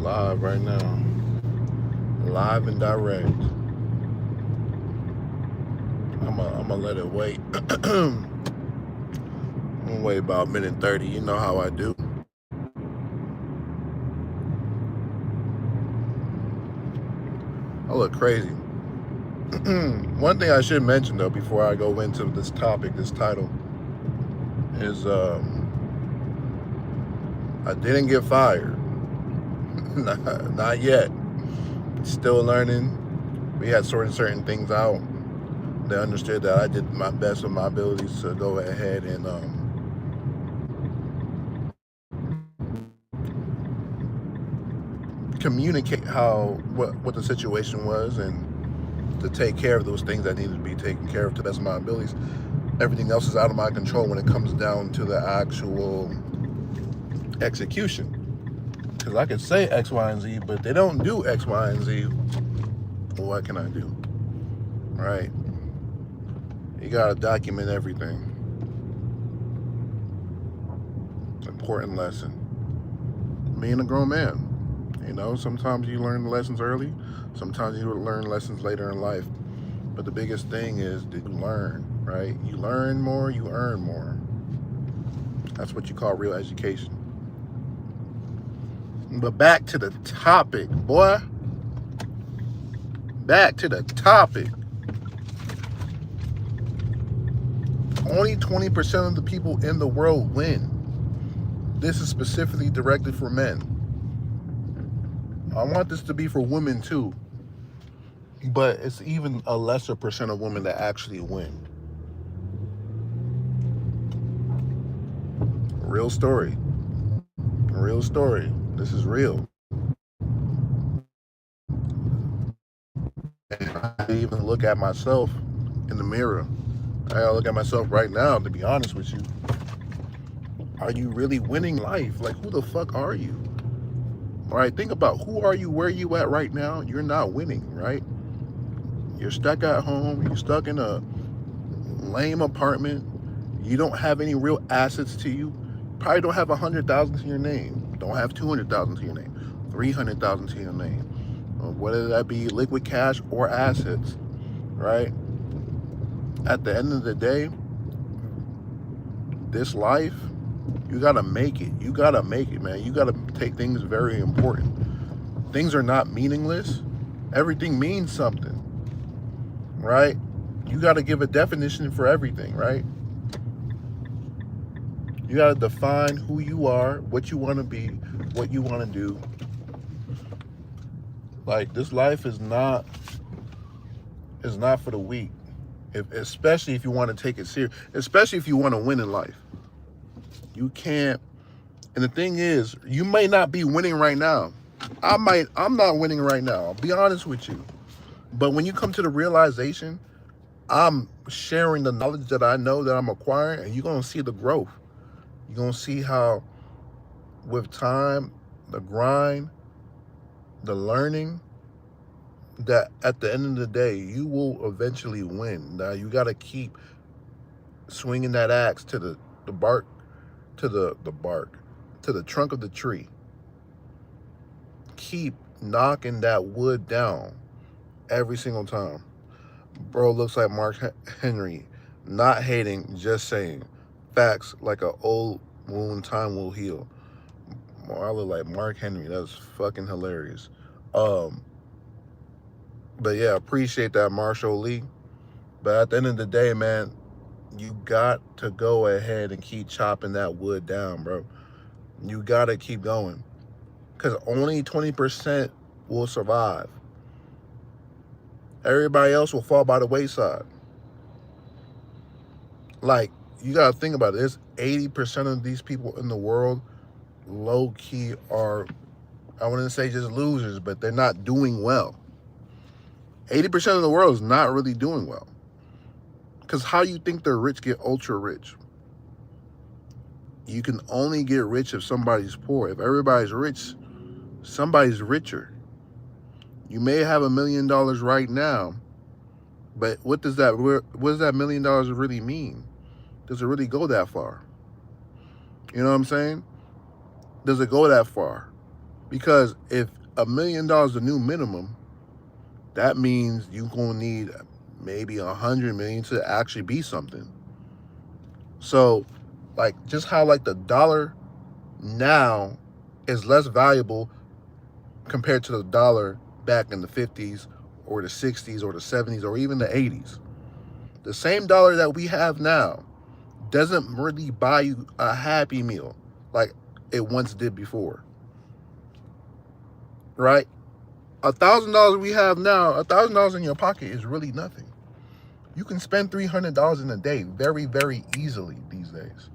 live right now. Live and direct. I'm gonna let it wait. I'm gonna wait about a minute 30. You know how I do. I look crazy. One thing I should mention though before I go into this topic, this title, is I didn't get fired. Not yet. Still learning. We had sorted certain things out. They understood that I did my best with my abilities to go ahead and communicate what the situation was and to take care of those things that needed to be taken care of to the best of my abilities. Everything else is out of my control when it comes down to the actual execution. Because I could say X, Y, and Z, but they don't do X, Y, and Z. Well, what can I do? Right? You gotta document everything. It's an important lesson. Being a grown man. You know, sometimes you learn the lessons early, sometimes you learn lessons later in life. But the biggest thing is that you learn, right? You learn more, you earn more. That's what you call real education. But back to the topic, boy. Back to the topic. Only 20% of the people in the world win. This is specifically directed for men. I want this to be for women too. But it's even a lesser percent of women that actually win. Real story. Real story. This is real. And I even look at myself in the mirror. I gotta look at myself right now, to be honest with you. Are you really winning life? Like, who the fuck are you? All right, think about who are you, where you at right now? You're not winning, right? You're stuck at home. You're stuck in a lame apartment. You don't have any real assets to you. Probably don't have 100,000 to your name. Don't have 200,000 to your name. 300,000 to your name. Whether that be liquid cash or assets, right? At the end of the day, this life, you gotta make it. You gotta make it, man. You gotta take things very important. Things are not meaningless. Everything means something, right? You gotta give a definition for everything, right? You gotta define who you are, what you wanna be, what you wanna do. Like, this life is not for the weak. Especially if you want to take it serious, especially if you want to win in life. You can't. And the thing is, you may not be winning right now. I'm not winning right now. I'll be honest with you. But when you come to the realization, I'm sharing the knowledge that I know that I'm acquiring, and you're going to see the growth. You're going to see how, with time, the grind, the learning, that at the end of the day, you will eventually win. Now, you got to keep swinging that axe to the bark, to the bark, to the trunk of the tree. Keep knocking that wood down every single time. Bro looks like Mark Henry. Not hating, just saying. Facts like an old wound, time will heal. I look like Mark Henry. That's fucking hilarious. Um, but yeah, appreciate that, Marshall Lee. But at the end of the day, man, you got to go ahead and keep chopping that wood down, bro. You got to keep going. Because only 20% will survive. Everybody else will fall by the wayside. Like, you got to think about it. There's 80% of these people in the world low-key are, I wouldn't say just losers, but they're not doing well. 80% of the world is not really doing well. Because how you think the rich get ultra rich? You can only get rich if somebody's poor. If everybody's rich, somebody's richer. You may have $1 million right now, but what does that $1 million really mean? Does it really go that far? You know what I'm saying? Does it go that far? Because if $1 million is the new minimum, that means you're gonna need maybe 100 million to actually be something. So, like, just how like the dollar now is less valuable compared to the dollar back in the 50s or the 60s or the 70s or even the 80s. The same dollar that we have now doesn't really buy you a Happy Meal like it once did before, right? $1,000 we have now, $1,000 in your pocket is really nothing. You can spend $300 in a day very, very easily these days.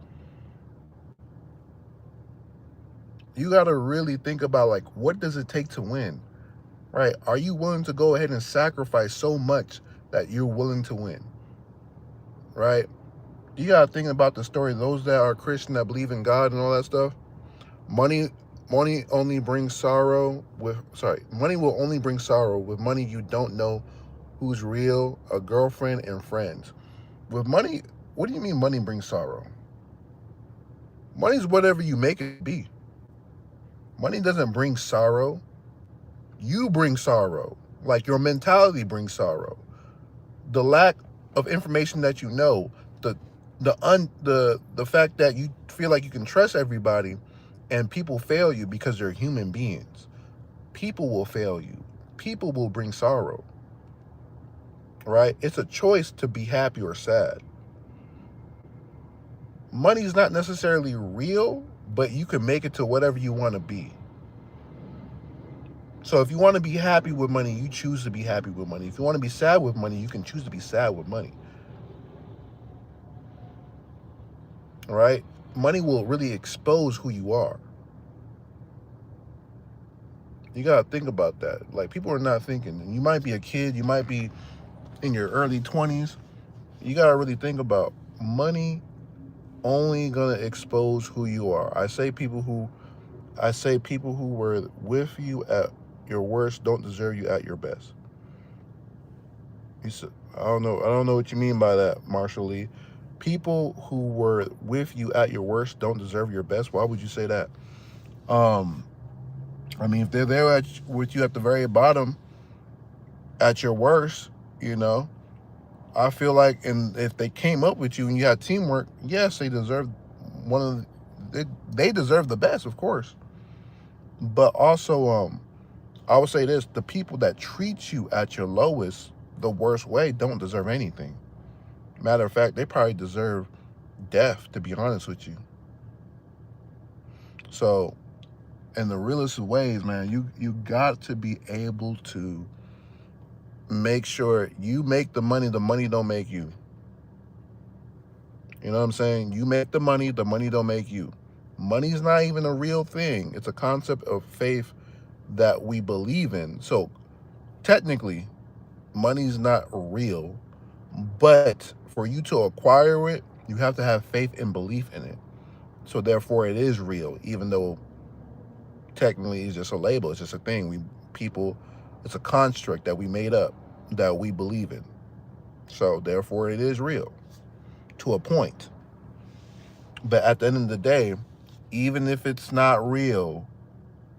You got to really think about, like, what does it take to win, right? Are you willing to go ahead and sacrifice so much that you're willing to win, right? You got to think about the story. Those that are Christian, that believe in God and all that stuff, money money only brings sorrow with sorry money will only bring sorrow. With money you don't know who's real, a girlfriend and friends. With money, what do you mean money brings sorrow? Money's whatever you make it be. Money doesn't bring sorrow. You bring sorrow. Like, your mentality brings sorrow. The lack of information that you know, the fact that you feel like you can trust everybody and people fail you because they're human beings. People will fail you. People will bring sorrow, right? It's a choice to be happy or sad. Money is not necessarily real, but you can make it to whatever you want to be. So if you want to be happy with money, you choose to be happy with money. If you want to be sad with money, you can choose to be sad with money. Right? Money will really expose who you are. You got to think about that. Like, people are not thinking. You might be a kid, you might be in your early 20s. You got to really think about money only going to expose who you are. I say people who were with you at your worst don't deserve you at your best. You said, I don't know what you mean by that, Marshall Lee. People who were with you at your worst don't deserve your best. Why would you say that? Um, I mean, if they're there with you at the very bottom at your worst, you know, I feel like, and if they came up with you and you had teamwork, yes, they deserve one of they deserve the best, of course. But also, I would say this: the people that treat you at your lowest, the worst way, don't deserve anything. Matter of fact, they probably deserve death, to be honest with you. So, in the realest of ways, man, you got to be able to make sure you make the money don't make you. You know what I'm saying? You make the money don't make you. Money's not even a real thing. It's a concept of faith that we believe in. So, technically, money's not real, but for you to acquire it, you have to have faith and belief in it. So therefore it is real, even though technically it's just a label, it's just a thing. It's a construct that we made up that we believe in. So therefore it is real to a point. But at the end of the day, even if it's not real,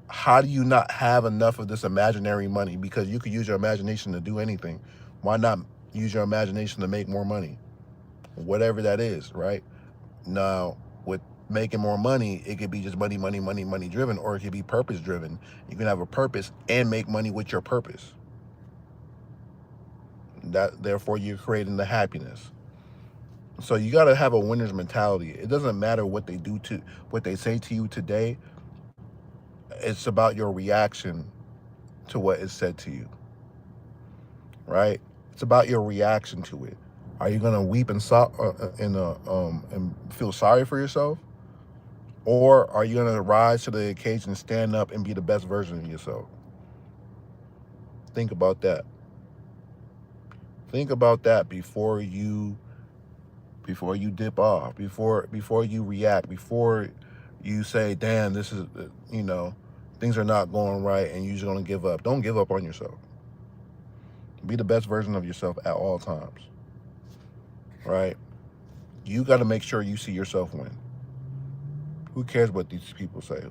how do you not have enough of this imaginary money? Because you could use your imagination to do anything. Why not use your imagination to make more money? Whatever that is, right? Now, with making more money, it could be just money, money, money, money driven, or it could be purpose driven. You can have a purpose and make money with your purpose. That, therefore, you're creating the happiness. So you got to have a winner's mentality. It doesn't matter what they say to you today. It's about your reaction to what is said to you, right? It's about your reaction to it. Are you gonna weep and feel sorry for yourself, or are you gonna rise to the occasion, stand up, and be the best version of yourself? Think about that. Think about that before you dip off, before you react, before you say, "Damn, this is things are not going right," and you're just gonna give up. Don't give up on yourself. Be the best version of yourself at all times, right? You got to make sure you see yourself win. Who cares what these people say,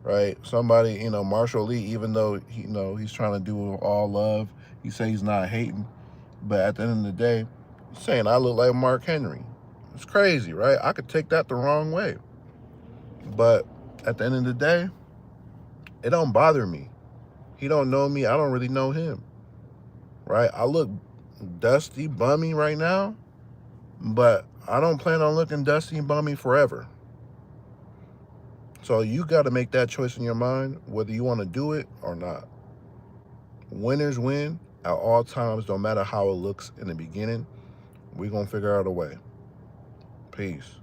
right? Somebody, you know, Marshall Lee, even though he, you know, he's trying to do all love, he say he's not hating, but at the end of the day, he's saying I look like Mark Henry. It's crazy, right? I could take that the wrong way, but at the end of the day, it don't bother me. He don't know me. I don't really know him, right? I look dusty, bummy right now, but I don't plan on looking dusty and bummy forever. So you got to make that choice in your mind, whether you want to do it or not. Winners win at all times, no matter how it looks in the beginning. We're going to figure out a way. Peace.